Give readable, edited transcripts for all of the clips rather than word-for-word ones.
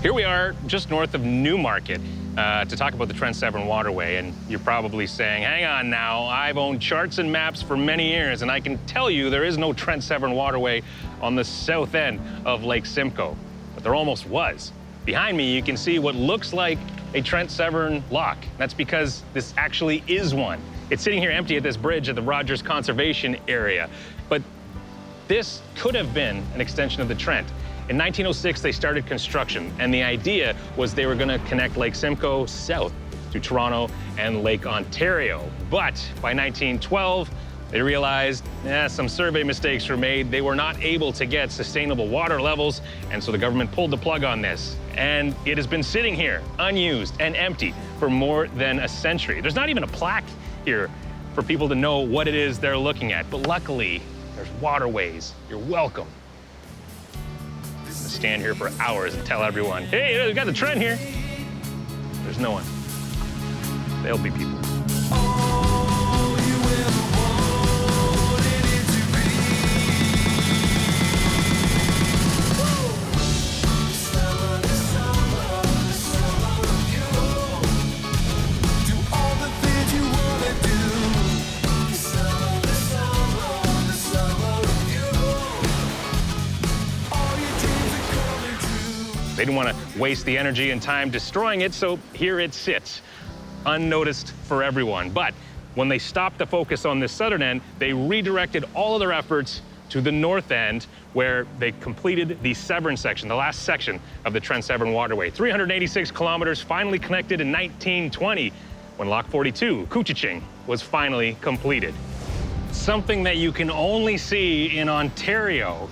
Here we are just north of Newmarket to talk about the Trent-Severn Waterway, and you're probably saying, hang on now, I've owned charts and maps for many years, and I can tell you there is no Trent-Severn Waterway on the south end of Lake Simcoe, but there almost was. Behind me, you can see what looks like a Trent-Severn lock. That's because this actually is one. It's sitting here empty at this bridge at the Rogers Conservation Area, but this could have been an extension of the Trent. In 1906, they started construction, and the idea was they were going to connect Lake Simcoe south to Toronto and Lake Ontario. But by 1912, they realized some survey mistakes were made. They were not able to get sustainable water levels, and so the government pulled the plug on this. And it has been sitting here, unused and empty, for more than a century. There's not even a plaque here for people to know what it is they're looking at, but luckily, there's waterways. You're welcome. Stand here for hours and tell everyone, hey, we got the Trent here. There's no one. There'll be people. They didn't want to waste the energy and time destroying it, so here it sits, unnoticed for everyone. But when they stopped the focus on this southern end, they redirected all of their efforts to the north end, where they completed the Severn section, the last section of the Trent-Severn Waterway. 386 kilometers, finally connected in 1920, when Lock 42, Couchiching, was finally completed. Something that you can only see in Ontario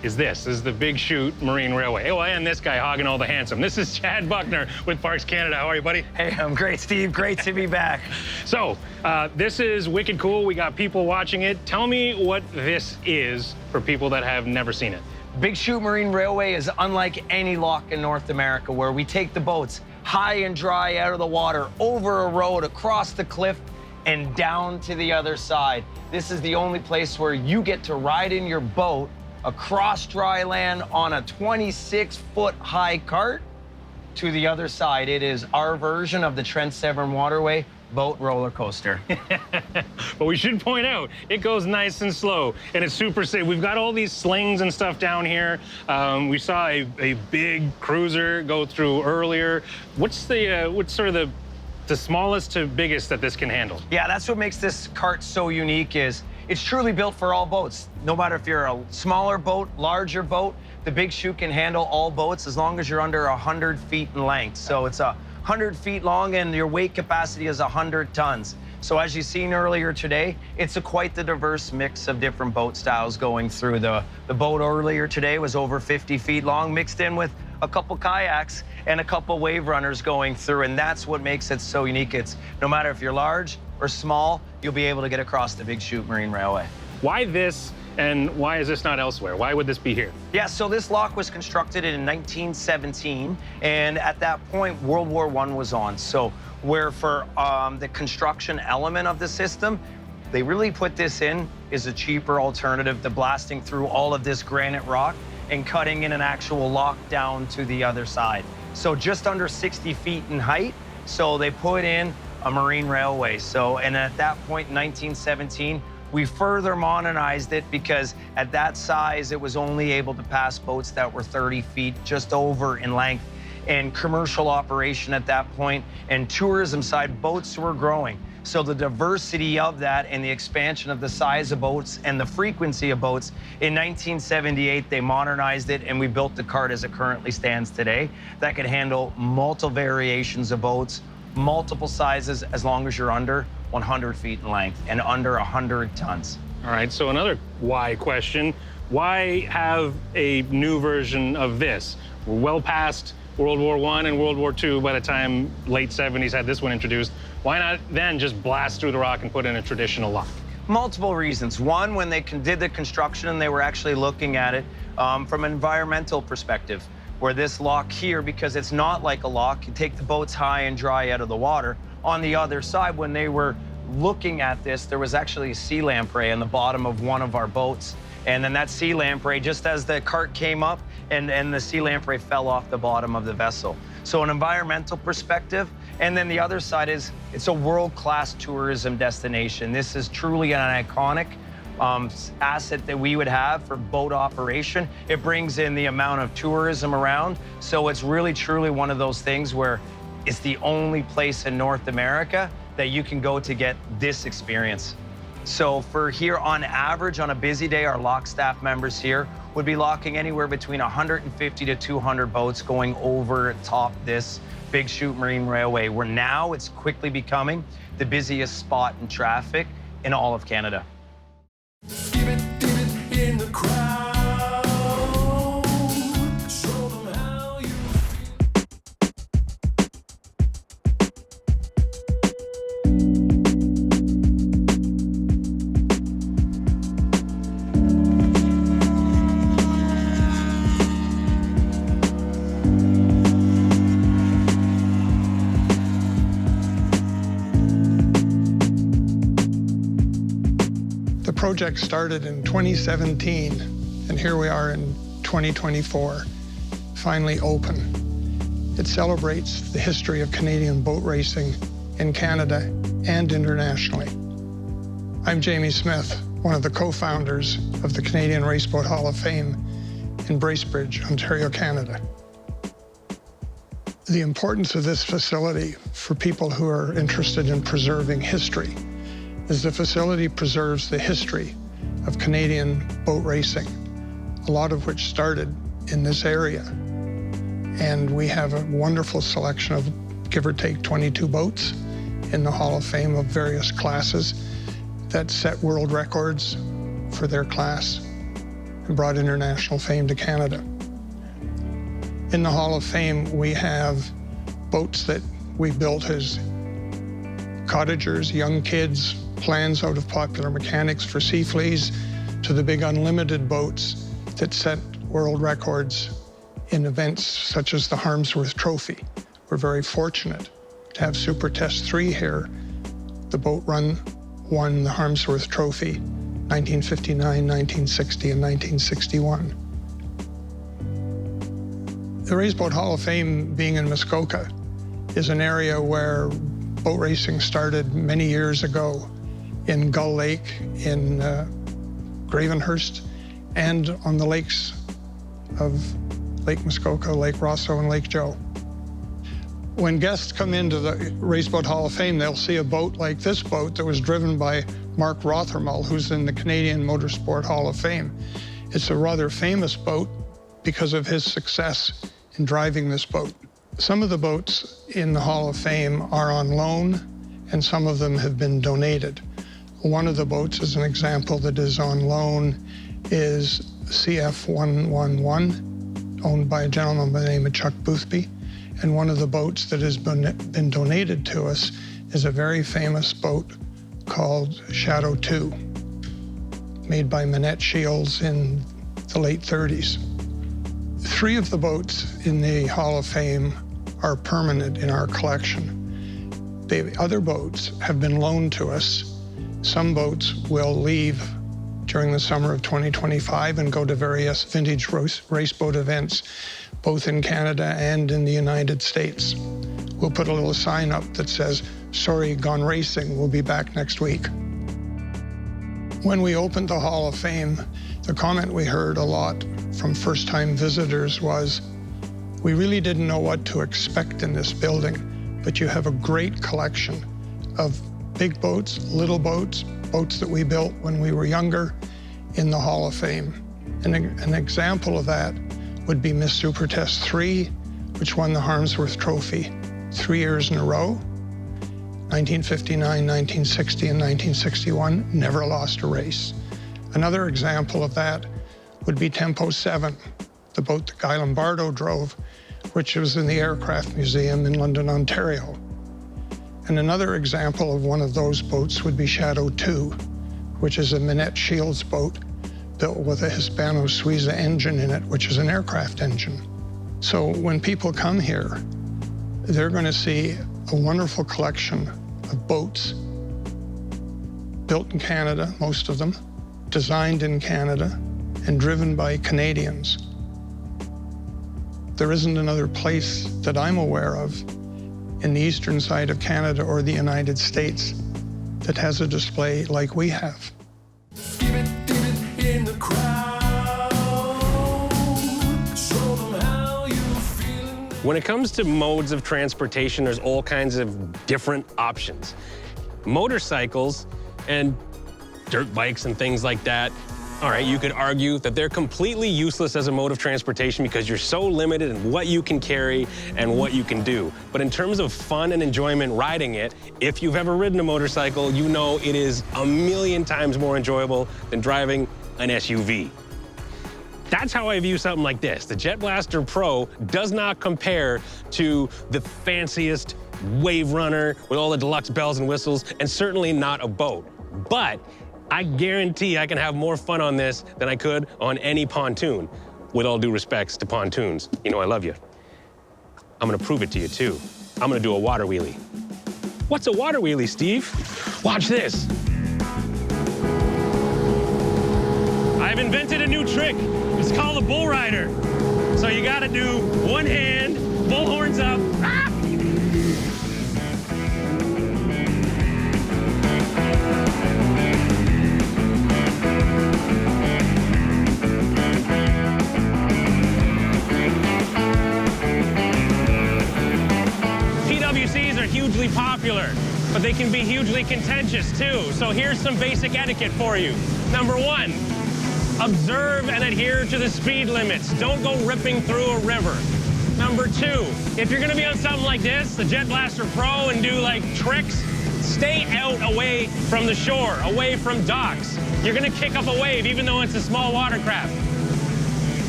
is this. This is the Big Chute Marine Railway. Oh, and this guy hogging all the handsome. This is Chad Buckner with Parks Canada. How are you, buddy? Hey, I'm great, Steve. Great to be back. So, this is wicked cool. We got people watching it. Tell me what this is for people that have never seen it. Big Chute Marine Railway is unlike any lock in North America, where we take the boats high and dry out of the water, over a road, across the cliff, and down to the other side. This is the only place where you get to ride in your boat across dry land on a 26-foot high cart to the other side. It is our version of the Trent-Severn Waterway boat roller coaster. But we should point out, it goes nice and slow, and it's super safe. We've got all these slings and stuff down here. We saw a big cruiser go through earlier. What's sort of the smallest to biggest that this can handle? Yeah, that's what makes this cart so unique. Is it's truly built for all boats. No matter if you're a smaller boat, larger boat, the Big Chute can handle all boats as long as you're under 100 feet in length. So it's 100 feet long, and your weight capacity is 100 tons. So as you've seen earlier today, it's quite the diverse mix of different boat styles going through. The boat earlier today was over 50 feet long, mixed in with a couple kayaks and a couple wave runners going through, and that's what makes it so unique. It's no matter if you're large or small, you'll be able to get across the Big Chute Marine Railway. Why this, and why is this not elsewhere? Why would this be here? Yeah, so this lock was constructed in 1917, and at that point, World War I was on. So where for the construction element of the system, they really put this in as a cheaper alternative to blasting through all of this granite rock and cutting in an actual lock down to the other side. So just under 60 feet in height, so they put in a marine railway. So, and at that point in 1917, we further modernized it because at that size, it was only able to pass boats that were 30 feet just over in length. And commercial operation at that point and tourism side, boats were growing. So the diversity of that and the expansion of the size of boats and the frequency of boats, in 1978, they modernized it, and we built the cart as it currently stands today that could handle multiple variations of boats, multiple sizes, as long as you're under 100 feet in length and under 100 tons. All right, so another why question. Why have a new version of this? We're well past World War I and World War II by the time late 70s had this one introduced. Why not then just blast through the rock and put in a traditional lock? Multiple reasons. One, when they did the construction, they were actually looking at it from an environmental perspective, where this lock here, because it's not like a lock, you take the boats high and dry out of the water. On the other side, when they were looking at this, there was actually a sea lamprey on the bottom of one of our boats. And then that sea lamprey, just as the cart came up and the sea lamprey fell off the bottom of the vessel. So an environmental perspective, and then the other side is it's a world-class tourism destination. This is truly an iconic asset that we would have for boat operation. It brings in the amount of tourism around, so it's really truly one of those things where it's the only place in North America that you can go to get this experience. So for here, on average, on a busy day, our lock staff members here would be locking anywhere between 150 to 200 boats going over top this Big Chute Marine Railway, where now it's quickly becoming the busiest spot in traffic in all of Canada. Give it in the crowd. Show them how you The project started in 2017, and here we are in 2024, finally open. It celebrates the history of Canadian boat racing in Canada and internationally. I'm Jamie Smith, one of the co-founders of the Canadian Raceboat Hall of Fame in Bracebridge, Ontario, Canada. The importance of this facility for people who are interested in preserving history is the facility preserves the history of Canadian boat racing, a lot of which started in this area. And we have a wonderful selection of, give or take, 22 boats in the Hall of Fame of various classes that set world records for their class and brought international fame to Canada. In the Hall of Fame, we have boats that we built as cottagers, young kids, plans out of Popular Mechanics for sea fleas, to the big unlimited boats that set world records in events such as the Harmsworth Trophy. We're very fortunate to have Super Test 3 here. The boat run won the Harmsworth Trophy 1959, 1960, and 1961. The Raceboat Hall of Fame, being in Muskoka, is an area where boat racing started many years ago in Gull Lake, in Gravenhurst, and on the lakes of Lake Muskoka, Lake Rosso, and Lake Joe. When guests come into the Raceboat Hall of Fame, they'll see a boat like this boat that was driven by Mark Rothermel, who's in the Canadian Motorsport Hall of Fame. It's a rather famous boat because of his success in driving this boat. Some of the boats in the Hall of Fame are on loan, and some of them have been donated. One of the boats, as an example, that is on loan is CF111, owned by a gentleman by the name of Chuck Boothby. And one of the boats that has been donated to us is a very famous boat called Shadow 2, made by Minette Shields in the late 30s. 3 of the boats in the Hall of Fame are permanent in our collection. The other boats have been loaned to us. Some boats will leave during the summer of 2025 and go to various vintage raceboat events, both in Canada and in the United States. We'll put a little sign up that says, "Sorry, gone racing, we'll be back next week." When we opened the Hall of Fame, the comment we heard a lot from first-time visitors was, "We really didn't know what to expect in this building, but you have a great collection of big boats, little boats, boats that we built when we were younger in the Hall of Fame." And an example of that would be Miss Super Test 3, which won the Harmsworth Trophy 3 years in a row. 1959, 1960, and 1961, never lost a race. Another example of that would be Tempo 7, the boat that Guy Lombardo drove, which was in the Aircraft Museum in London, Ontario. And another example of one of those boats would be Shadow 2, which is a Minette Shields boat built with a Hispano-Suiza engine in it, which is an aircraft engine. So when people come here, they're going to see a wonderful collection of boats built in Canada, most of them, designed in Canada, and driven by Canadians. There isn't another place that I'm aware of in the eastern side of Canada or the United States that has a display like we have. Give it in the crowd. Show them how you feeling. When it comes to modes of transportation, there's all kinds of different options. Motorcycles and dirt bikes and things like that, all right, you could argue that they're completely useless as a mode of transportation because you're so limited in what you can carry and what you can do. But in terms of fun and enjoyment riding it, if you've ever ridden a motorcycle, you know it is a million times more enjoyable than driving an SUV. That's how I view something like this. The Jet Blaster Pro does not compare to the fanciest Wave Runner with all the deluxe bells and whistles, and certainly not a boat. But I guarantee I can have more fun on this than I could on any pontoon. With all due respects to pontoons, you know I love you. I'm gonna prove it to you too. I'm gonna do a water wheelie. What's a water wheelie, Steve? Watch this. I've invented a new trick. It's called a bull rider. So you gotta do one hand, bull horns up. Ah! PWCs are hugely popular, but they can be hugely contentious too. So here's some basic etiquette for you. Number one, observe and adhere to the speed limits. Don't go ripping through a river. Number two, if you're gonna be on something like this, the Jet Blaster Pro, and do like tricks, stay out away from the shore, away from docks. You're gonna kick up a wave even though it's a small watercraft.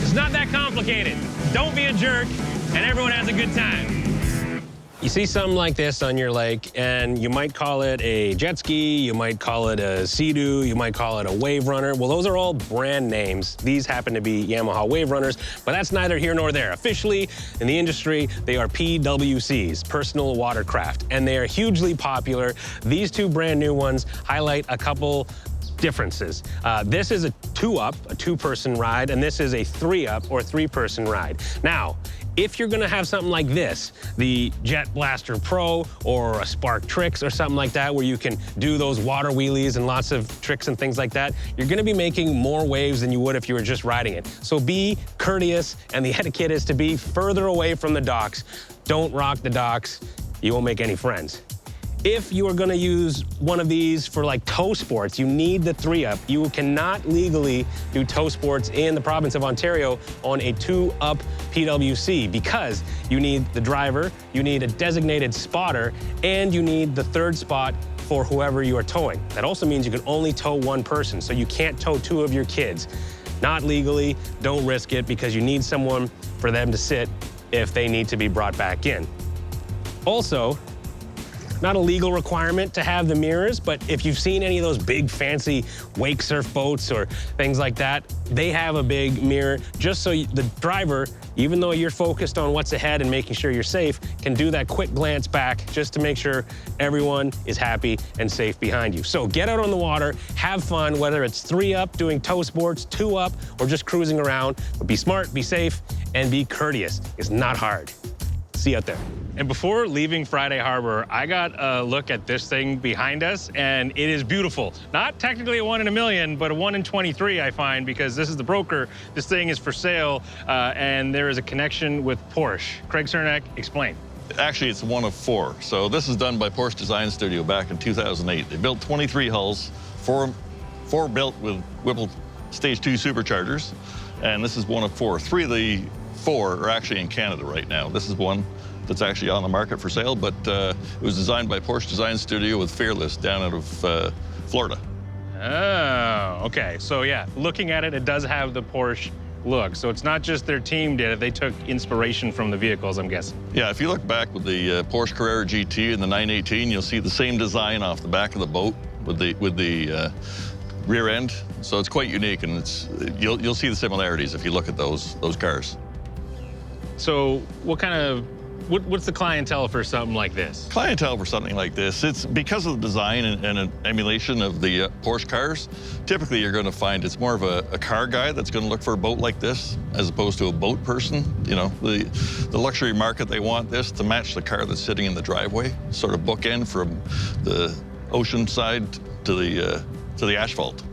It's not that complicated. Don't be a jerk, and everyone has a good time. You see something like this on your lake, and you might call it a jet ski, you might call it a Sea-Doo, you might call it a Wave Runner. Well, those are all brand names. These happen to be Yamaha Wave Runners, but that's neither here nor there. Officially, in the industry, they are PWCs, personal watercraft, and they are hugely popular. These two brand new ones highlight a couple differences. This is a two-up, a two-person ride, and this is a three-up or three-person ride. Now, if you're gonna have something like this, the Jet Blaster Pro or a Spark Tricks or something like that, where you can do those water wheelies and lots of tricks and things like that, you're gonna be making more waves than you would if you were just riding it. So be courteous, and the etiquette is to be further away from the docks. Don't rock the docks. You won't make any friends. If you are gonna use one of these for like tow sports, you need the three-up. You cannot legally do tow sports in the province of Ontario on a two-up PWC because you need the driver, you need a designated spotter, and you need the third spot for whoever you are towing. That also means you can only tow one person, so you can't tow two of your kids. Not legally, don't risk it because you need someone for them to sit if they need to be brought back in. Also, not a legal requirement to have the mirrors, but if you've seen any of those big fancy wake surf boats or things like that, they have a big mirror just so the driver, even though you're focused on what's ahead and making sure you're safe, can do that quick glance back just to make sure everyone is happy and safe behind you. So get out on the water, have fun, whether it's three-up, doing tow sports, two-up, or just cruising around, but be smart, be safe, and be courteous. It's not hard. See you out there. And before leaving Friday Harbour, I got a look at this thing behind us, and it is beautiful. Not technically a 1 in a million, but a 1 in 23, I find, because this is the broker. This thing is for sale, and there is a connection with Porsche. Craig Cernak, explain. Actually, it's one of four. So this is done by Porsche-designed studio back in 2008. They built 23 hulls, four built with Whipple Stage 2 superchargers, and this is one of four. Three of the four are actually in Canada right now. This is one that's actually on the market for sale, but it was designed by Porsche-designed studio with Fearless down out of Florida. Oh, okay. So yeah, looking at it, it does have the Porsche look. So it's not just their team did it, they took inspiration from the vehicles, I'm guessing. Yeah, if you look back with the Porsche Carrera GT and the 918, you'll see the same design off the back of the boat with the rear end. So it's quite unique, and you'll see the similarities if you look at those cars. So what kind of What's the clientele for something like this? Clientele for something like this, it's because of the design and an emulation of the Porsche cars. Typically, you're going to find it's more of a car guy that's going to look for a boat like this, as opposed to a boat person. You know, the luxury market, they want this to match the car that's sitting in the driveway, sort of bookend from the ocean side to the asphalt.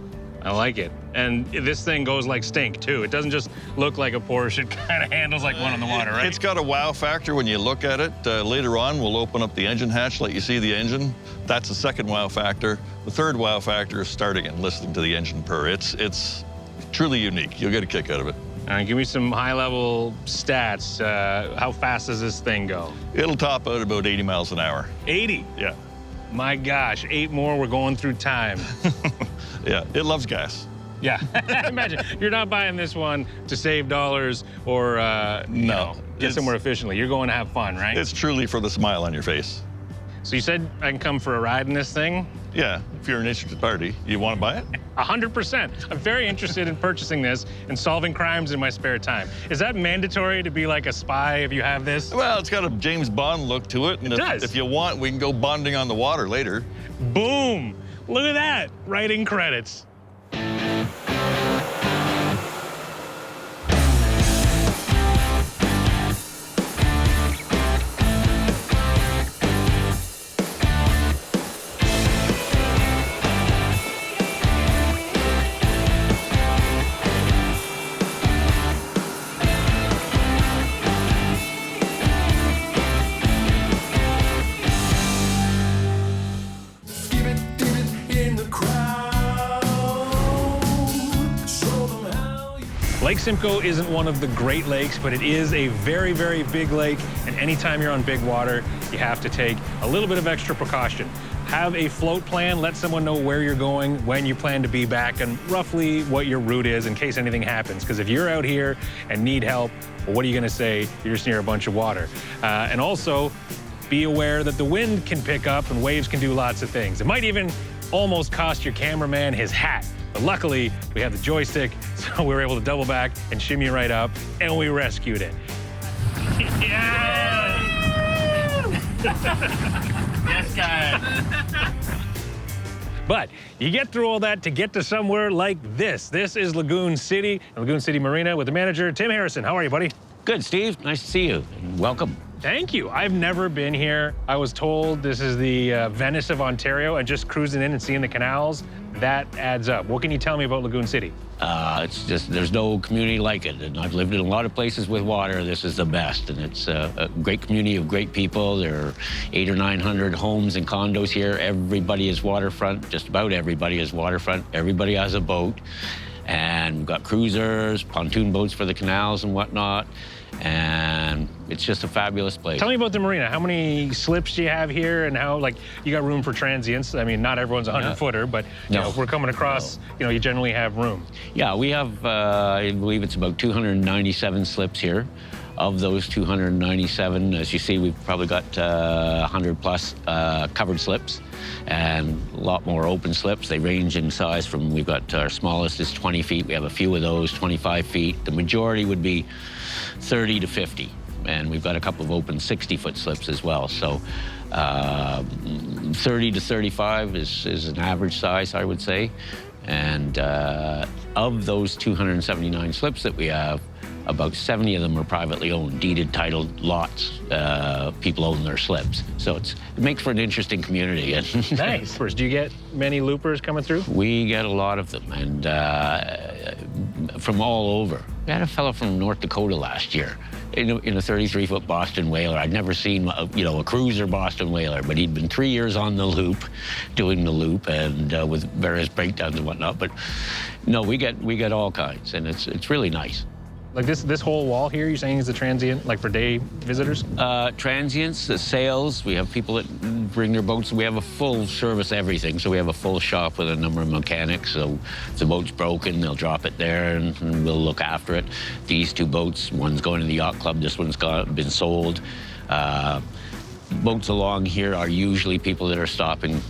I like it. And this thing goes like stink, too. It doesn't just look like a Porsche. It kind of handles like one on the water, right? It's got a wow factor when you look at it. Later on, we'll open up the engine hatch, let you see the engine. That's the second wow factor. The third wow factor is starting and listening to the engine purr. It's truly unique. You'll get a kick out of it. All right, give me some high-level stats. How fast does this thing go? It'll top out about 80 miles an hour. 80? Yeah. My gosh, 8 more, we're going through time. Yeah, it loves gas. Yeah, imagine, you're not buying this one to save dollars or get somewhere efficiently. You're going to have fun, right? It's truly for the smile on your face. So you said I can come for a ride in this thing? Yeah, if you're an interested party, you want to buy it? 100%. I'm very interested in purchasing this and solving crimes in my spare time. Is that mandatory to be like a spy if you have this? Well, it's got a James Bond look to it. And It does. If you want, we can go bonding on the water later. Boom! Look at that, writing credits. Lake Simcoe isn't one of the Great Lakes, but it is a very, very big lake, and anytime you're on big water, you have to take a little bit of extra precaution. Have a float plan, let someone know where you're going, when you plan to be back, and roughly what your route is in case anything happens. Because if you're out here and need help, well, what are you gonna say? You're just near a bunch of water. And also, be aware that the wind can pick up and waves can do lots of things. It might even almost cost your cameraman his hat. But luckily, we have the joystick, so we were able to double back and shimmy right up, and we rescued it. Yeah! Yes, guys. But you get through all that to get to somewhere like this. This is Lagoon City, Lagoon City Marina, with the manager, Tim Harrison. How are you, buddy? Good, Steve. Nice to see you. Welcome. Thank you. I've never been here. I was told this is the Venice of Ontario, and just cruising in and seeing the canals, that adds up. What can you tell me about Lagoon City? It's just, there's no community like it. And I've lived in a lot of places with water. This is the best. And it's a great community of great people. There are 800 or 900 homes and condos here. Everybody is waterfront. Just about everybody is waterfront. Everybody has a boat. And we've got cruisers, pontoon boats for the canals and whatnot. And it's just a fabulous place. Tell me about the marina. How many slips do you have here, and how, like, you got room for transients? I mean, not everyone's a 100-footer, but you know, if we're coming across, you know, you generally have room. Yeah, we have, I believe it's about 297 slips here. Of those 297, as you see, we've probably got 100 plus covered slips and a lot more open slips. They range in size from, we've got our smallest is 20 feet. We have a few of those, 25 feet. The majority would be 30 to 50. And we've got a couple of open 60-foot slips as well. So 30 to 35 is an average size, I would say. And of those 279 slips that we have, about 70 of them are privately owned, deeded, titled lots. People own their slips. So it makes for an interesting community. Nice. Do you get many loopers coming through? We get a lot of them, and from all over. We had a fellow from North Dakota last year in a 33-foot Boston whaler. I'd never seen a cruiser Boston whaler, but he'd been 3 years on the loop, doing the loop, and with various breakdowns and whatnot. But no, we get all kinds, and it's really nice. Like this whole wall here, you're saying is a transient, like for day visitors? Transients, the sales. We have people that bring their boats. We have a full service everything. So we have a full shop with a number of mechanics. So if the boat's broken, they'll drop it there and we'll look after it. These two boats, one's going to the yacht club, this one's been sold. Boats along here are usually people that are stopping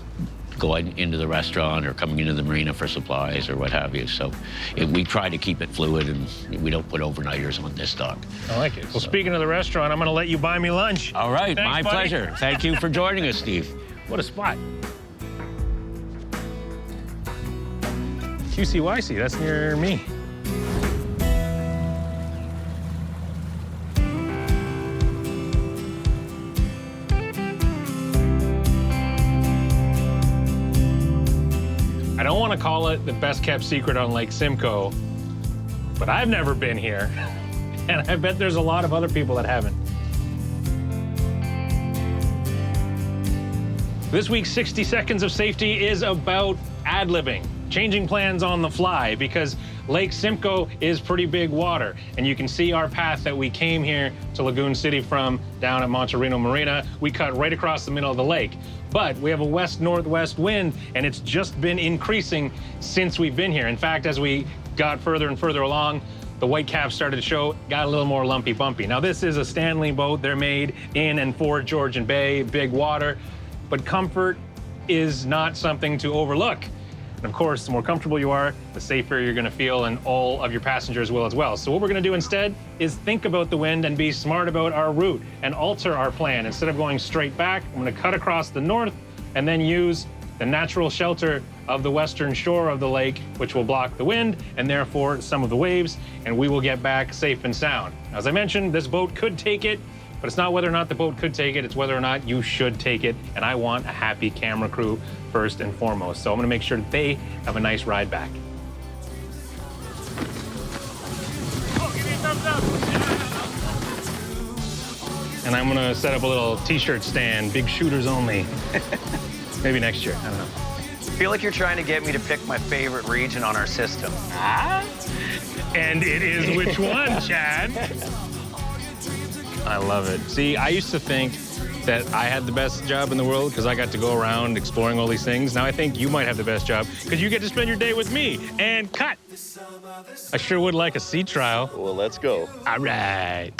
going into the restaurant or coming into the marina for supplies or what have you. So we try to keep it fluid, and we don't put overnighters on this dock. I like it. Well, speaking of the restaurant, I'm going to let you buy me lunch. All right, Thanks, my buddy. pleasure. Thank you for joining us, Steve. What a spot. QCYC, that's near me. I don't want to call it the best kept secret on Lake Simcoe, but I've never been here. And I bet there's a lot of other people that haven't. This week's 60 Seconds of Safety is about ad-libbing, changing plans on the fly, because Lake Simcoe is pretty big water. And you can see our path that we came here to Lagoon City from down at Monterino Marina. We cut right across the middle of the lake. But we have a west-northwest wind, and it's just been increasing since we've been here. In fact, as we got further and further along, the white caps started to show, got a little more lumpy bumpy. Now, this is a Stanley boat. They're made in and for Georgian Bay, big water. But comfort is not something to overlook. And of course, the more comfortable you are, the safer you're gonna feel, and all of your passengers will as well. So what we're gonna do instead is think about the wind and be smart about our route and alter our plan. Instead of going straight back, I'm gonna cut across the north and then use the natural shelter of the western shore of the lake, which will block the wind and therefore some of the waves, and we will get back safe and sound. As I mentioned, this boat could take it, but it's not whether or not the boat could take it, it's whether or not you should take it. And I want a happy camera crew first and foremost. So I'm gonna make sure that they have a nice ride back. Oh, give me a thumbs up. And I'm gonna set up a little t-shirt stand, big shooters only. Maybe next year, I don't know. I feel like you're trying to get me to pick my favorite region on our system. Ah? And it is which one, Chad? I love it. See, I used to think that I had the best job in the world because I got to go around exploring all these things. Now I think you might have the best job because you get to spend your day with me. And cut. I sure would like a sea trial. Well, let's go. All right.